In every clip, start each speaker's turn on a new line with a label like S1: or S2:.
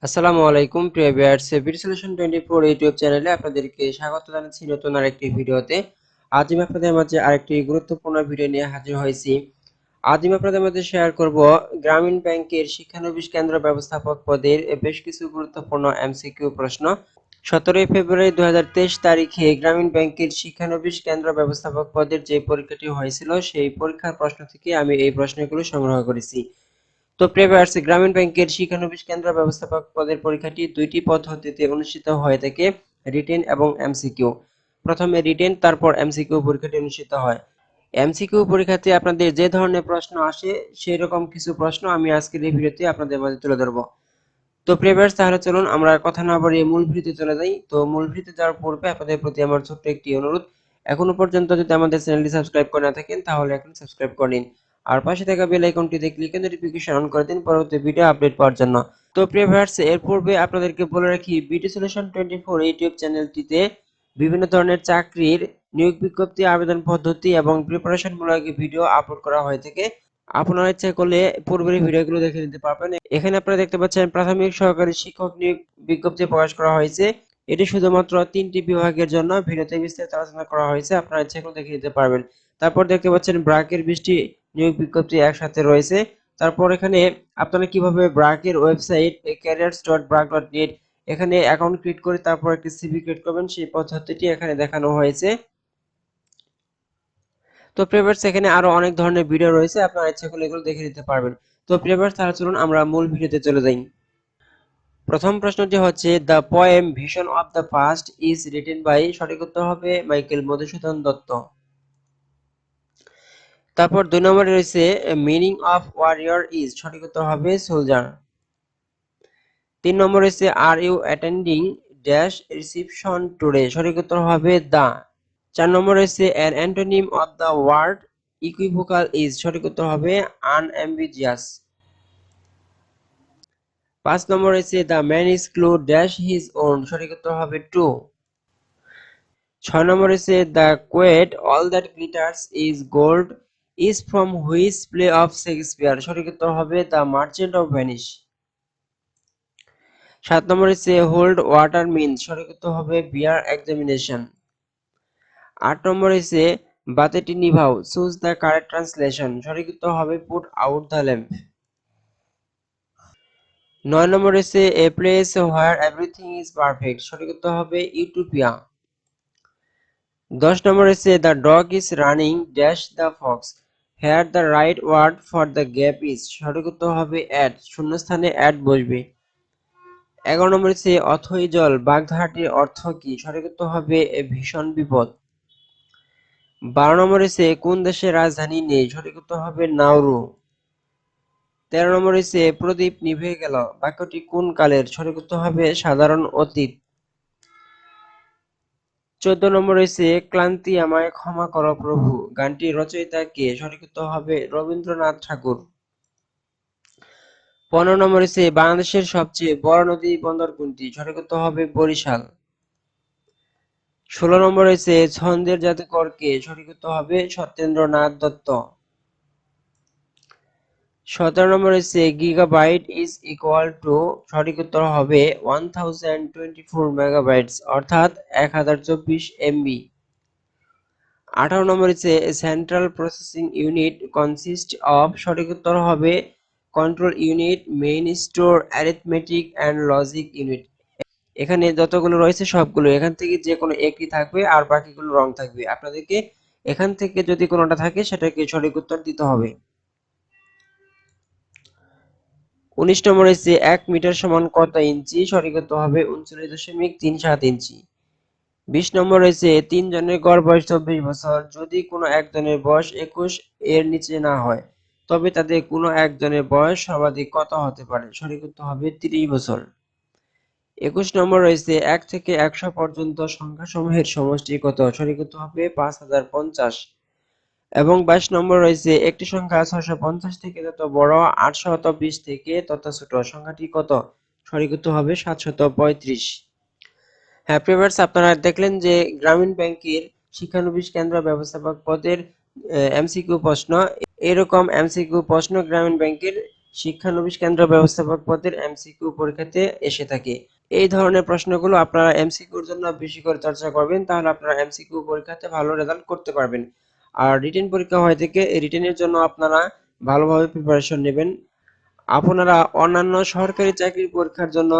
S1: আসসালামু আলাইকুম প্রিয় ভিউয়ার্স, বিডি সলিউশন 24 ইউটিউব চ্যানেলে আপনাদেরকে স্বাগত জানাচ্ছি নতুন আরেকটি ভিডিওতে। আজ আমি আপনাদের মাঝে আরেকটি গুরুত্বপূর্ণ ভিডিও নিয়ে হাজির হয়েছি। আজ আমি আপনাদের মাঝে শেয়ার করব গ্রামীণ ব্যাংকের শিক্ষানবিশ কেন্দ্র ব্যবস্থাপক পদের বেশ কিছু গুরুত্বপূর্ণ এমসিকিউ প্রশ্ন। 17 ফেব্রুয়ারি 2023 তারিখে গ্রামীণ ব্যাংকের শিক্ষানবিশ কেন্দ্র ব্যবস্থাপক পদের যে পরীক্ষাটি হয়েছিল সেই পরীক্ষার প্রশ্ন থেকে আমি এই প্রশ্নগুলো সংগ্রহ করেছি। তো প্রিয় ভিউয়ার্স, গ্রামীণ ব্যাংকের শিক্ষানবিশ কেন্দ্র ব্যবস্থাপক পদের পরীক্ষাটি দুইটি পদ্ধতিতে অনুষ্ঠিত হয়ে থাকে, রিটেন এবং এমসিকিউ। প্রথমে রিটেন, তারপর এমসিকিউ পরীক্ষাটি অনুষ্ঠিত হয়। এমসিকিউ পরীক্ষাতে আপনাদের যে ধরনের প্রশ্ন আসে সেই রকম কিছু প্রশ্ন আমি আজকের এই ভিডিওতে আপনাদের মাঝে তুলে ধরবো। তো প্রিয় ভিউয়ার্স, তাহলে চলুন আমরা কথা না বাড়িয়ে মূল ভিডিওতে চলে যাই। তো মূল ভিডিওতে যাওয়ার পূর্বে আপনাদের প্রতি আমার ছোট্ট একটি অনুরোধ, এখনো পর্যন্ত যদি আমাদের চ্যানেলটি সাবস্ক্রাইব করে না থাকেন তাহলে এখন সাবস্ক্রাইব করে নিন, আর পাশে থাকা বেল আইকনটিতে ক্লিক করে নোটিফিকেশন অন করে দিন পরবর্তী ভিডিও আপডেট পাওয়ার জন্য। তো প্রিয় ভিউয়ার্স, এর পূর্বে আপনাদেরকে বলে রাখি, বিডি সলিউশন 24 ইউটিউব চ্যানেলটিতে বিভিন্ন ধরনের চাকরির নিয়োগ বিজ্ঞপ্তি, আবেদন পদ্ধতি এবং প্রিপারেশন মূলক ভিডিও আপলোড করা হয়ে থাকে। আপনারা ইচ্ছা করলে পূর্বের ভিডিওগুলো দেখে নিতে পারবেন। এখানে আপনারা দেখতে পাচ্ছেন প্রাথমিক সহকারী শিক্ষক নিয়োগ বিজ্ঞপ্তি প্রকাশ করা হয়েছে। এটি শুধুমাত্র 3টি বিভাগের জন্য, ভিডিওতে বিস্তারিত আলোচনা করা হয়েছে, আপনারা ইচ্ছা করলে দেখে নিতে পারবেন। তারপর দেখতে পাচ্ছেন ব্র্যাকের 20টি নিয়োগ বিজ্ঞপ্তি একসাথে রয়েছে। তারপর এখানে আপনারা কিভাবে ব্র্যাকের ওয়েবসাইট careers.brack.net এখানে অ্যাকাউন্ট ক্রিয়েট করে তারপর একটি সিভি ক্রিয়েট করবেন সেই পদ্ধতিটি এখানে দেখানো হয়েছে। তো প্রিভিয়ার্স, এখানে আরো অনেক ধরনের ভিডিও রয়েছে, আপনারা ইচ্ছা করলে এগুলো দেখে নিতে পারবেন। তো প্রিভিয়ার্স, তাহলে চলুন আমরা মূল ভিডিওতে চলে যাই। প্রথম প্রশ্নটি হচ্ছে, the poem vision of the past is written by, সঠিক উত্তর হবে মাইকেল মধুসূদন দত্ত। তারপর 2 নম্বরে রয়েছে মিনিং অফ ওয়ারিয়র ইজ, সঠিক উত্তর হবে সোলজার। 3 নম্বরে রয়েছে are you attending dash reception today, সঠিক উত্তর হবে দা। 4 নম্বরে রয়েছে an antonym of the word equivocal is, সঠিক উত্তর হবে আনঅ্যাম্বিজিয়াস। 5 নম্বরে রয়েছে the man is clue dash his own, সঠিক উত্তর হবে ট্রু। 6 নম্বরে রয়েছে the coed all that glitters is gold is from which play of Shakespeare, সঠিক উত্তর হবে দ্য মার্চেন্ট অফ ভেনিস। 7 নম্বরে রয়েছে হোল্ড ওয়াটার মিন্স, সঠিক উত্তর হবে বিয়ার এক্সামিনেশন। 8 নম্বরে রয়েছে বাতেটি নিভাও চুজ দ্য কারেক্ট ট্রান্সলেশন, সঠিক উত্তর হবে পুট আউট দ্য ল্যাম্প। 9 নম্বরে রয়েছে a place where everything is perfect, সঠিক উত্তর হবে ইউটোপিয়া। 10 নম্বরে রয়েছে the dog is running dash the fox here the right word for the gap is, সঠিক উত্তর হবে অ্যাট, শূন্যস্থানে অ্যাট বসবে। 11 নম্বরে রয়েছে অথই জল বাগধারাটির অর্থ কি, সঠিক উত্তর হবে ভীষণ বিপদ। 12 নম্বরে রয়েছে কোন দেশের রাজধানী নেই, সঠিক উত্তর হবে নাউরু। 13 নম্বরে রয়েছে প্রদীপ নিভে গেল বাক্যটি কোন কালের, সঠিক উত্তর হবে সাধারণ অতীত। 14 নম্বর রয়েছে ক্লান্তি আমায় ক্ষমা করো প্রভু গানটির রচয়িতা কে, সঠিক উত্তর হবে রবীন্দ্রনাথ ঠাকুর। 15 নম্বর রয়েছে বাংলাদেশের সবচেয়ে বড় নদী বন্দর কোনটি, সঠিক উত্তর হবে বরিশাল। 16 নম্বর রয়েছে ছন্দের জাদুকর কে, সঠিক উত্তর হবে সত্যেন্দ্রনাথ দত্ত। 17 নম্বর রয়েছে গিগাবাইট ইজ ইকুয়াল টু, সঠিক উত্তর হবে 1024 মেগাবাইটস অর্থাৎ 1024 এমবি। 18 নম্বর রয়েছে central processing unit consist of, সঠিক উত্তর হবে control unit, main store, arithmetic and logic unit. এখানে যতগুলো রয়েছে সবগুলো এখান থেকে যে কোনো একটি থাকবে আর বাকিগুলো রং থাকবে, আপনাদেরকে এখান থেকে যদি কোনোটা থাকে সেটাকে সঠিক উত্তর দিতে হবে। 19 নম্বর হচ্ছে 1 মিটার সমান কত ইঞ্চি, সঠিক উত্তর হবে 39.37 ইঞ্চি। 20 নম্বর রয়েছে 3 জনের গড় বয়স 24 বছর, যদি কোনো একজনের বয়স 21 এর নিচে না হয় তবে তাদের কোনো একজনের বয়স সর্বাধিক কত হতে পারে, সঠিক উত্তর হবে 30 বছর। 21 নম্বর রয়েছে 1 থেকে 100 পর্যন্ত সংখ্যাসমূহের সমষ্টি কত, সঠিক উত্তর হবে 5050। এবং 22 নম্বর রয়েছে একটি সংখ্যা 650 থেকে তত বড়, 820 থেকে তত ছোট, সংখ্যাটি কত, সঠিক উত্তর হবে 735। হ্যাঁ ভিউয়ার্স, আপনারা দেখলেন যে গ্রামীণ ব্যাংকের শিক্ষানবিশ কেন্দ্র ব্যবস্থাপক পদের এমসিকিউ প্রশ্ন। এরকম এমসিকিউ প্রশ্ন গ্রামীণ ব্যাংকের শিক্ষানবিশ কেন্দ্র ব্যবস্থাপক পদের এমসিকিউ পরীক্ষাতে এসে থাকে। এই ধরনের প্রশ্নগুলো আপনারা এমসিকিউর জন্য বেশি করে চর্চা করবেন, তাহলে আপনারা এমসিকিউ পরীক্ষাতে ভালো রেজাল্ট করতে পারবেন। আর রিটেন পরীক্ষা হয়ে থেকে এই রিটেনের জন্য আপনারা ভালোভাবে প্রিপারেশন নেবেন। আপনারা অন্যান্য সরকারি চাকরির পরীক্ষার জন্য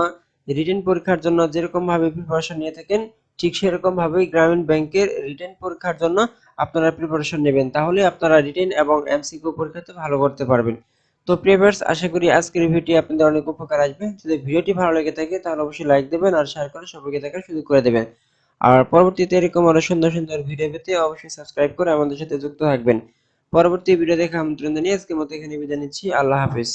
S1: রিটেন পরীক্ষার জন্য যেরকম ভাবে প্রিপারেশন নিয়ে থাকেন, ঠিক সেরকম ভাবেই গ্রামীণ ব্যাংকের রিটেন পরীক্ষার জন্য আপনারা প্রিপারেশন নেবেন, তাহলে আপনারা রিটেন এবং এমসিকিউ পরীক্ষাতে ভালো করতে পারবেন। তো প্রিভিয়ার্স, আশা করি আজকের ভিডিওটি আপনাদের অনেক উপকার আসবে। যদি ভিডিওটি ভালো লেগে থাকে তাহলে অবশ্যই লাইক দেবেন আর শেয়ার করে সবাইকে দেখার সুযোগ করে দেবেন। আর পরবর্তীতে এরকম আরো সুন্দর সুন্দর ভিডিও পেতে অবশ্যই সাবস্ক্রাইব করে আমাদের সাথে যুক্ত থাকবেন। পরবর্তী ভিডিও দেখে আমন্ত্রণ জানিয়ে আজকের মতো এখানে বিদায় নিচ্ছি। আল্লাহ হাফেজ।